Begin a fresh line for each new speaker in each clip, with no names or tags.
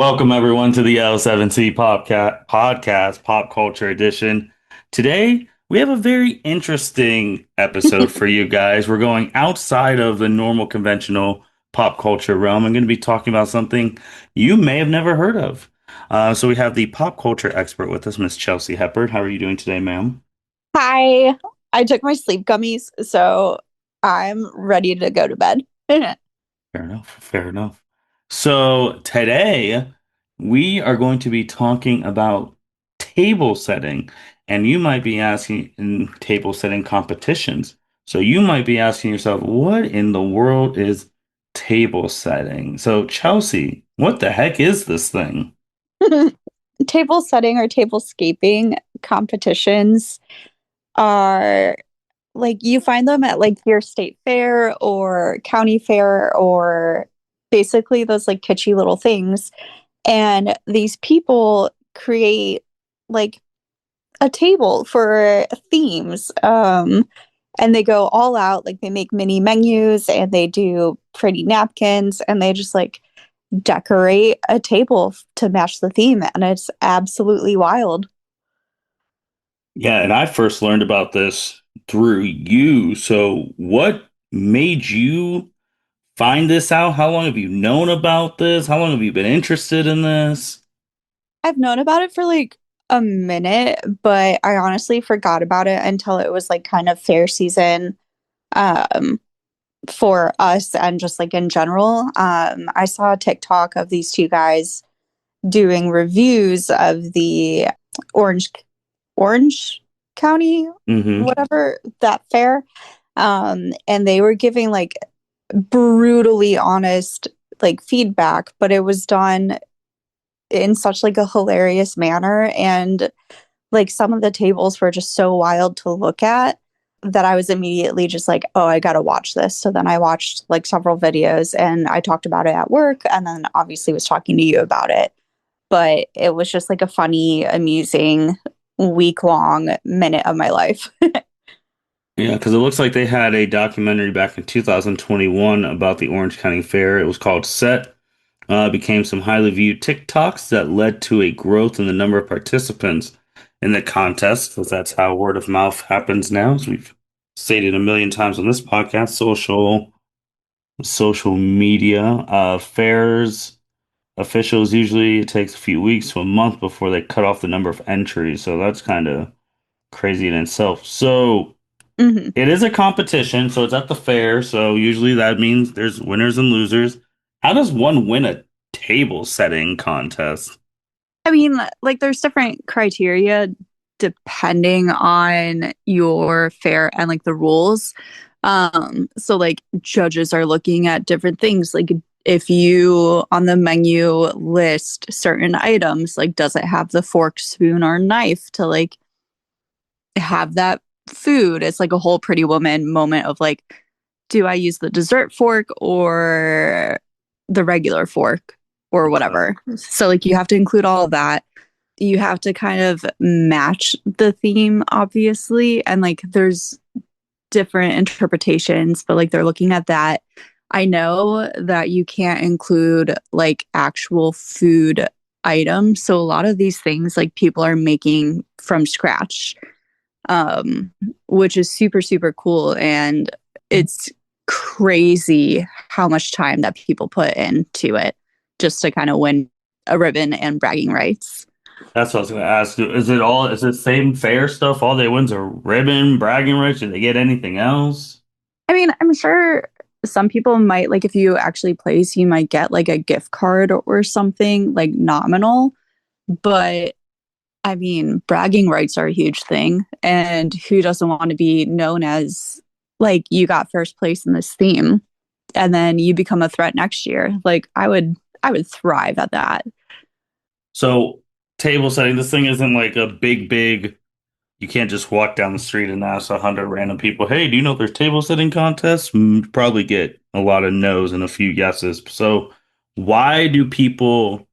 Welcome everyone to the L7C podcast, Pop Culture Edition. Today, we have a very interesting episode for you guys. We're going outside of the normal conventional pop culture realm. I'm going to be talking about something you may have never heard of. So we have the pop culture expert with us, Miss Chelsea Heppard. How are you doing today, ma'am?
Hi, I took my sleep gummies, so I'm ready to go to bed.
Fair enough. Fair enough. So today we are going to be talking about table setting, and you might be asking in table setting competitions. So you might be asking yourself, what in the world is table setting? So Chelsea, what the heck is this thing?
Table setting or tablescaping competitions are like you find them at like your state fair or county fair or basically those like kitschy little things. And these people create like a table for themes. And they go all out, like they make mini menus and they do pretty napkins and they just like decorate a table to match the theme. And it's absolutely wild.
Yeah, and I first learned about this through you. So what made you find this out? How long have you known about this? How long have you been interested in this?
I've known about it for like a minute, but I honestly forgot about it until it was like kind of fair season um for us and just like in general. I saw a TikTok of these two guys doing reviews of the Orange Orange County,
Hmm.
whatever that fair. And they were giving like brutally honest like feedback, but it was done in such like a hilarious manner. And like some of the tables were just so wild to look at that I was immediately just like, oh, I gotta watch this. So then I watched like several videos and I talked about it at work and then obviously was talking to you about it. But it was just like a funny, amusing week long minute of my life.
Yeah, because it looks like they had a documentary back in 2021 about the Orange County Fair. It was called Set. Became some highly viewed TikToks that led to a growth in the number of participants in the contest, because that's how word of mouth happens now, as we've stated a million times on this podcast. Social media, fairs officials usually it takes a few weeks to a month before they cut off the number of entries. So that's kind of crazy in itself. So.
Hmm.
It is a competition, so it's at the fair, so usually that means there's winners and losers. How does one win a table setting contest?
I mean, like there's different criteria depending on your fair and like the rules. So like judges are looking at different things. Like if you on the menu list certain items, like does it have the fork, spoon, or knife to like have that food? It's like a whole Pretty Woman moment of like, do I use the dessert fork or the regular fork or
Okay.
whatever? So like you have to include all of that. You have to kind of match the theme, obviously. And like there's different interpretations, but like they're looking at that. I know that you can't include like actual food items. So a lot of these things like people are making from scratch, um, which is super, super cool. And it's crazy how much time that people put into it just to kind of win a ribbon and bragging rights.
That's what I was going to ask. Is it same fair stuff? All they win's a ribbon, bragging rights? Did they get anything else?
I mean, I'm sure some people might like if you actually place, you might get like a gift card or something like nominal. But I mean, bragging rights are a huge thing. And who doesn't want to be known as like you got first place in this theme and then you become a threat next year? Like I would thrive at that.
So, table setting, this thing isn't like a big, you can't just walk down the street and ask 100 random people, hey, do you know there's table setting contests? Probably get a lot of no's and a few yeses. So, why do people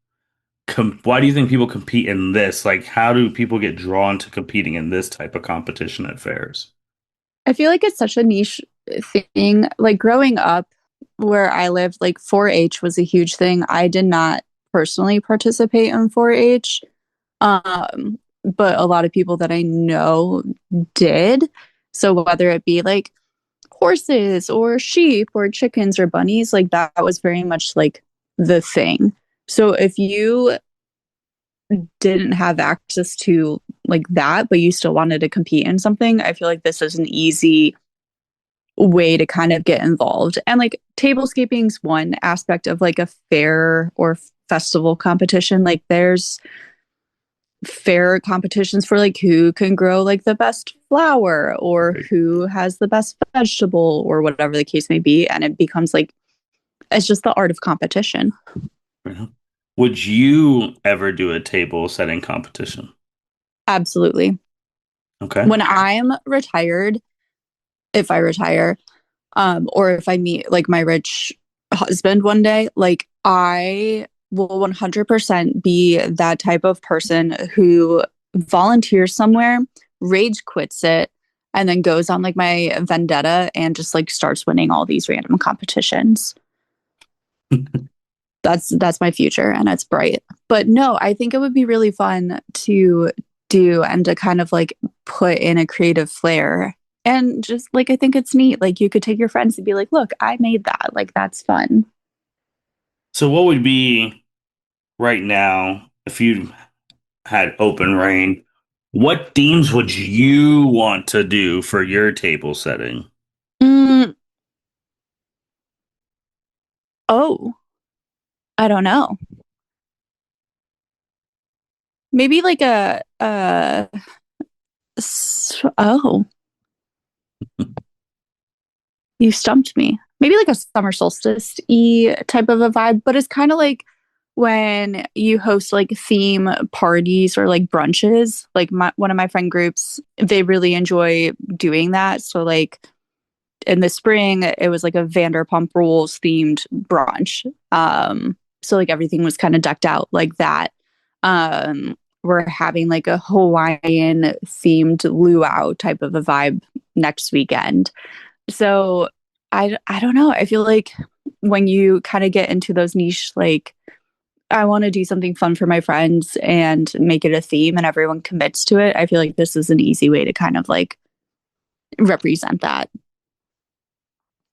why do you think people compete in this? Like, how do people get drawn to competing in this type of competition at fairs?
I feel like it's such a niche thing. Like growing up where I lived, like 4-H was a huge thing. I did not personally participate in 4-H, but a lot of people that I know did. So whether it be like horses or sheep or chickens or bunnies, like that was very much like the thing. So if you didn't have access to like that, but you still wanted to compete in something, I feel like this is an easy way to kind of get involved. And like tablescaping's one aspect of like a fair or festival competition. Like there's fair competitions for like who can grow like the best flower or
Right.
who has the best vegetable or whatever the case may be. And it becomes like it's just the art of competition.
Yeah. Would you ever do a table setting competition?
Absolutely.
Okay.
When I'm retired, if I retire, or if I meet like my rich husband one day, like I will 100% be that type of person who volunteers somewhere, rage quits it, and then goes on like my vendetta and just like starts winning all these random competitions. That's my future and it's bright. But no, I think it would be really fun to do and to kind of like put in a creative flair. And just like I think it's neat. Like you could take your friends and be like, look, I made that. Like that's fun.
So what would be right now if you had open reign? What themes would you want to do for your table setting?
Mm, oh, I don't know. Maybe like oh, you stumped me. Maybe like a summer solstice y type of a vibe, but it's kind of like when you host like theme parties or like brunches. Like one of my friend groups, they really enjoy doing that. So like in the spring, it was like a Vanderpump Rules themed brunch. So like everything was kind of decked out like that. We're having like a Hawaiian themed luau type of a vibe next weekend. So I don't know. I feel like when you kind of get into those niche, like I want to do something fun for my friends and make it a theme and everyone commits to it, I feel like this is an easy way to kind of like represent that.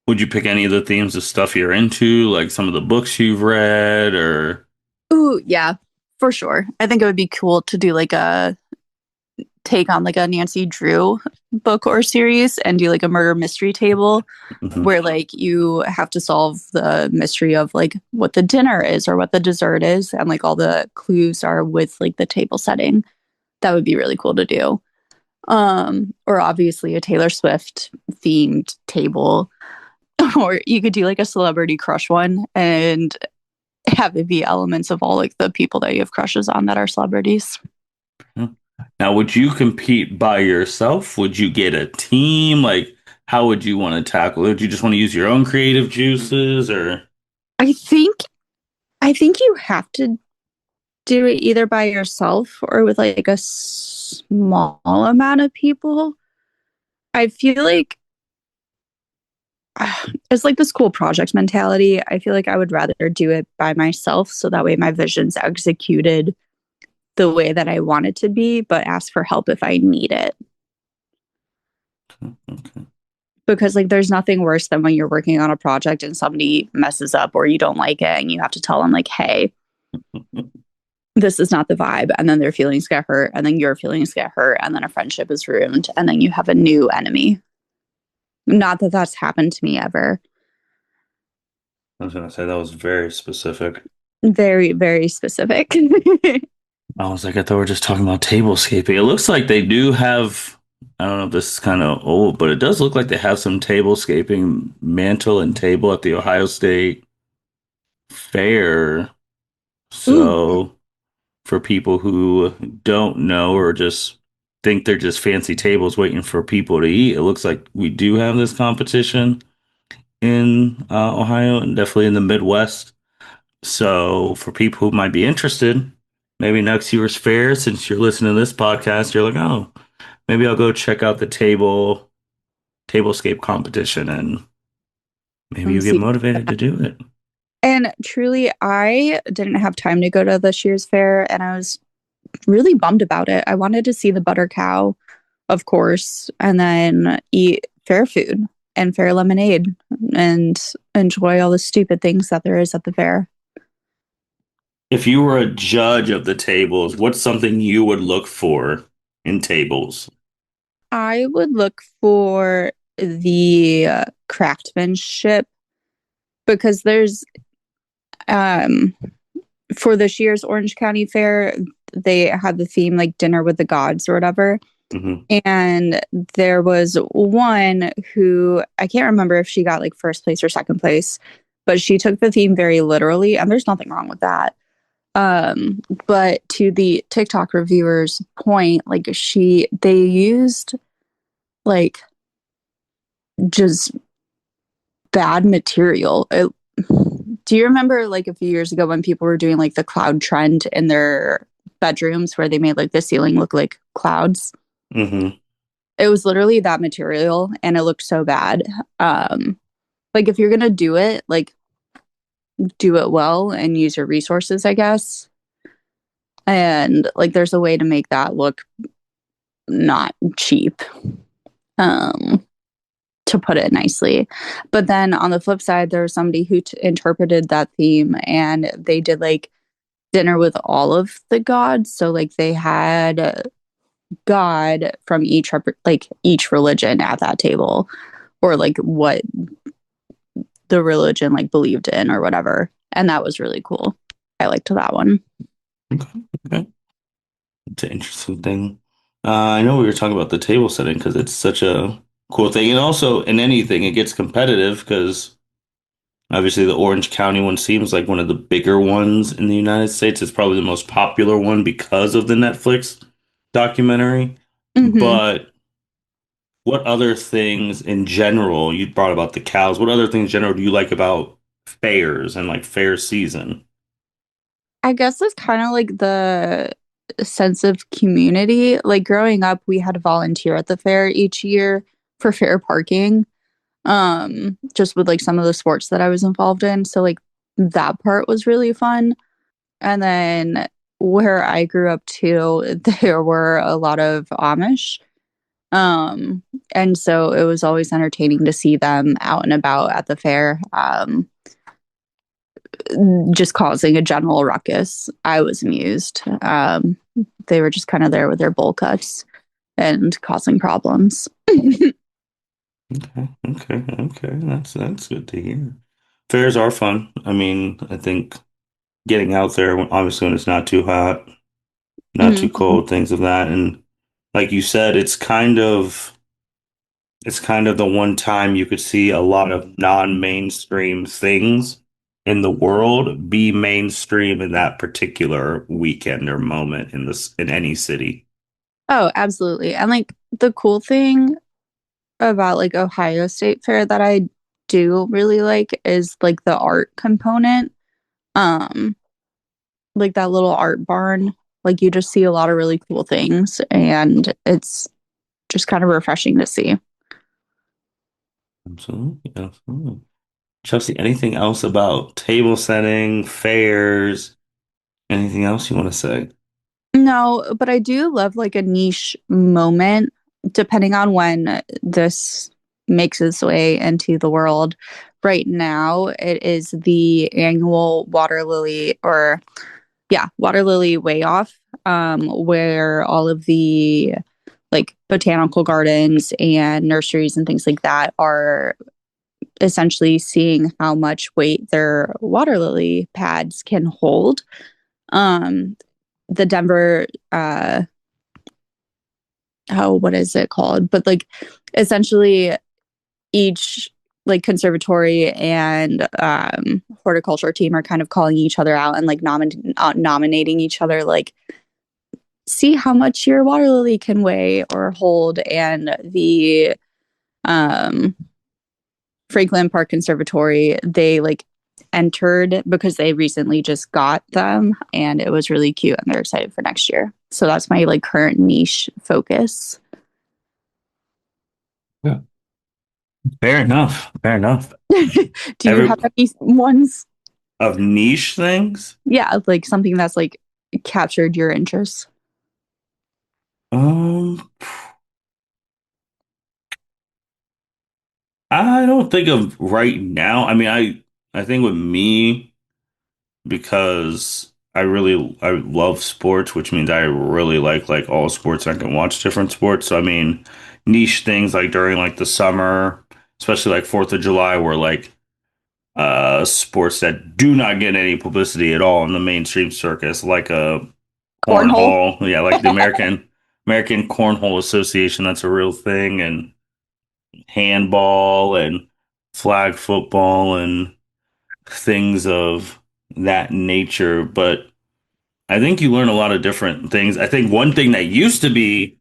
Would you pick any of the themes of stuff you're into, like some of the books you've read, or
Ooh, yeah, for sure. I think it would be cool to do like a take on like a Nancy Drew book or series and do like a murder mystery table
Mhm.
where like you have to solve the mystery of like what the dinner is or what the dessert is and like all the clues are with like the table setting. That would be really cool to do. Or obviously a Taylor Swift themed table. Or you could do like a celebrity crush one and have it be elements of all like the people that you have crushes on that are celebrities.
Now, would you compete by yourself? Would you get a team? Like, how would you want to tackle it? Would you just want to use your own creative juices, or
I think I think you have to do it either by yourself or with like a small amount of people. I feel like it's like this cool project mentality. I feel like I would rather do it by myself so that way my vision's executed the way that I want it to be, but ask for help if I need it.
okay.
Because like there's nothing worse than when you're working on a project and somebody messes up or you don't like it and you have to tell them like, hey, this is not the vibe. And then their feelings get hurt and then your feelings get hurt and then a friendship is ruined and then you have a new enemy. Not that that's happened to me ever.
I was gonna say that was very specific.
Very, very specific.
I was like, I thought we were just talking about tablescaping. It looks like they do have, I don't know if this is kind of old, but it does look like they have some tablescaping mantle and table at the Ohio State Fair.
Ooh,
So for people who don't know or just think they're just fancy tables waiting for people to eat, it looks like we do have this competition in Ohio and definitely in the Midwest. So for people who might be interested, maybe next year's fair, since you're listening to this podcast, you're like, oh, maybe I'll go check out the tablescape competition and maybe you get
see,
motivated to do it.
And truly, I didn't have time to go to this year's fair, and I was really bummed about it. I wanted to see the butter cow, of course, and then eat fair food and fair lemonade and enjoy all the stupid things that there is at the fair.
If you were a judge of the tables, what's something you would look for in tables?
I would look for the craftsmanship because there's um for this year's Orange County Fair, they had the theme like dinner with the gods or whatever.
Hmm.
And there was one who I can't remember if she got like first place or second place, but she took the theme very literally, and there's nothing wrong with that. But to the TikTok reviewers' point, like they used like just bad material. Do you remember like a few years ago when people were doing like the cloud trend in their bedrooms where they made like the ceiling look like clouds?
Hmm.
It was literally that material and it looked so bad. Like if you're gonna do it, like do it well and use your resources, I guess. And like there's a way to make that look not cheap. Um to put it nicely. But then on the flip side, there was somebody who interpreted that theme and they did like dinner with all of the gods. So like they had God from like each religion at that table, or like what the religion like believed in or whatever. And that was really cool. I liked that one.
Okay, okay. It's an interesting thing. I know we were talking about the table setting because it's such a cool thing. And also, in anything, it gets competitive because obviously the Orange County one seems like one of the bigger ones in the United States. It's probably the most popular one because of the Netflix documentary.
Hmm.
But what other things in general, you brought about the cows, what other things in general do you like about fairs and like fair season?
I guess it's kind of like the sense of community. Like growing up, we had to volunteer at the fair each year for fair parking. Just with like some of the sports that I was involved in. So like that part was really fun. And then where I grew up too, there were a lot of Amish. Um, and so it was always entertaining to see them out and about at the fair, just causing a general ruckus. I was amused. They were just kind of there with their bowl cuts and causing problems.
Okay, okay, okay. That's good to hear. Fairs are fun. I mean, I think getting out there, obviously when it's not too hot, not too
Mhm.
cold, things of that. And like you said, it's kind of the one time you could see a lot of non-mainstream things in the world be mainstream in that particular weekend or moment in any city.
Oh, absolutely. And like the cool thing about like Ohio State Fair that I do really like is like the art component. Um, like that little art barn. Like you just see a lot of really cool things and it's just kind of refreshing to see.
Absolutely, absolutely. Chelsea, anything else about table setting, fairs, anything else you want to say?
No, but I do love like a niche moment depending on when this makes its way into the world. Right now, it is the annual water lily or yeah, water lily way off, where all of the like botanical gardens and nurseries and things like that are essentially seeing how much weight their water lily pads can hold. Um, the Denver, oh, what is it called? But like essentially each like conservatory and horticulture team are kind of calling each other out and like nominating each other like see how much your water lily can weigh or hold. And the um, Franklin Park Conservatory, they like entered because they recently just got them and it was really cute and they're excited for next year. So that's my like current niche focus.
Yeah. Fair enough. Fair enough.
Do you
Every
have any ones?
Of niche things?
Yeah, like something that's like captured your interest.
Um, I don't think of right now. I mean, I think with me, because I love sports, which means I really like all sports. I can watch different sports. So I mean, niche things like during like the summer, especially like 4th of July, where like sports that do not get any publicity at all in the mainstream circus, like a
Cornhole.
cornhole, yeah, like the American Cornhole Association. That's a real thing, and handball and flag football and things of that nature. But I think you learn a lot of different things. I think one thing that used to be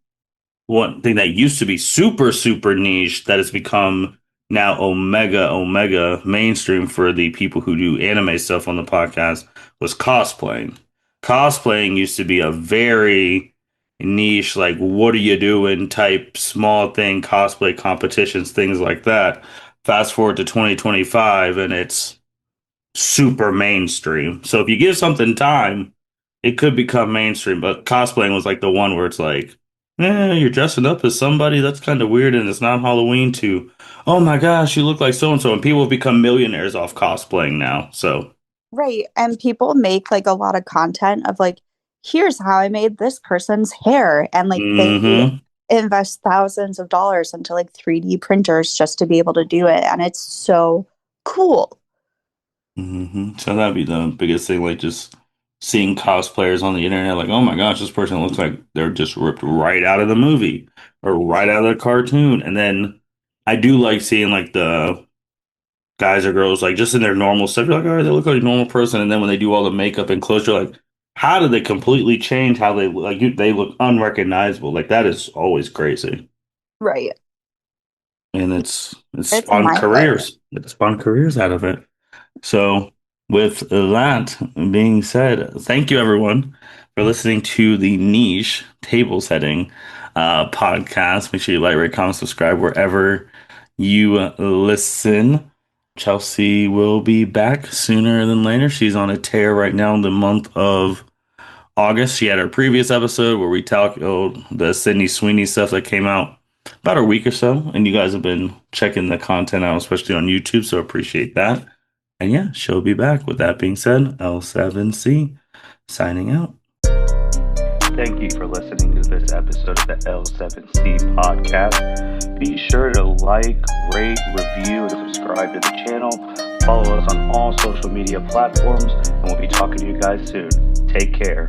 super, super niche that has become now omega mainstream for the people who do anime stuff on the podcast was cosplaying. Cosplaying used to be a very niche, like, what are you doing type small thing, cosplay competitions, things like that. Fast forward to 2025, and it's super mainstream. So if you give something time, it could become mainstream. But cosplaying was like the one where it's like, you're dressing up as somebody. That's kind of weird, and it's not Halloween. To, oh my gosh, you look like so and so, and people have become millionaires off cosplaying now. So,
Right. And people make like a lot of content of like, here's how I made this person's hair. And like they
hmm
invest thousands of dollars into like 3D printers just to be able to do it. And it's so cool.
So that'd be the biggest thing, like just seeing cosplayers on the internet, like, oh my gosh, this person looks like they're just ripped right out of the movie or right out of the cartoon. And then I do like seeing like the guys or girls like just in their normal stuff. You're like, all right, they look like a normal person. And then when they do all the makeup and clothes, you're like, how did they completely change how they like they look unrecognizable? Like that is always crazy.
Right.
And it's
It's
spawned
mind blowing.
careers. It spawned careers out of it. So, with that being said, thank you everyone for listening to the Niche Table Setting podcast. Make sure you like, rate, comment, subscribe wherever you listen. Chelsea will be back sooner than later. She's on a tear right now in the month of August. She had her previous episode where we talked the Sydney Sweeney stuff that came out about a week or so, and you guys have been checking the content out, especially on YouTube. So appreciate that. And yeah, she'll be back. With that being said, L7C signing out. Thank you for listening to this episode of the L7C podcast. Be sure to like, rate, review, and subscribe to the channel. Follow us on all social media platforms, and we'll be talking to you guys soon. Take care.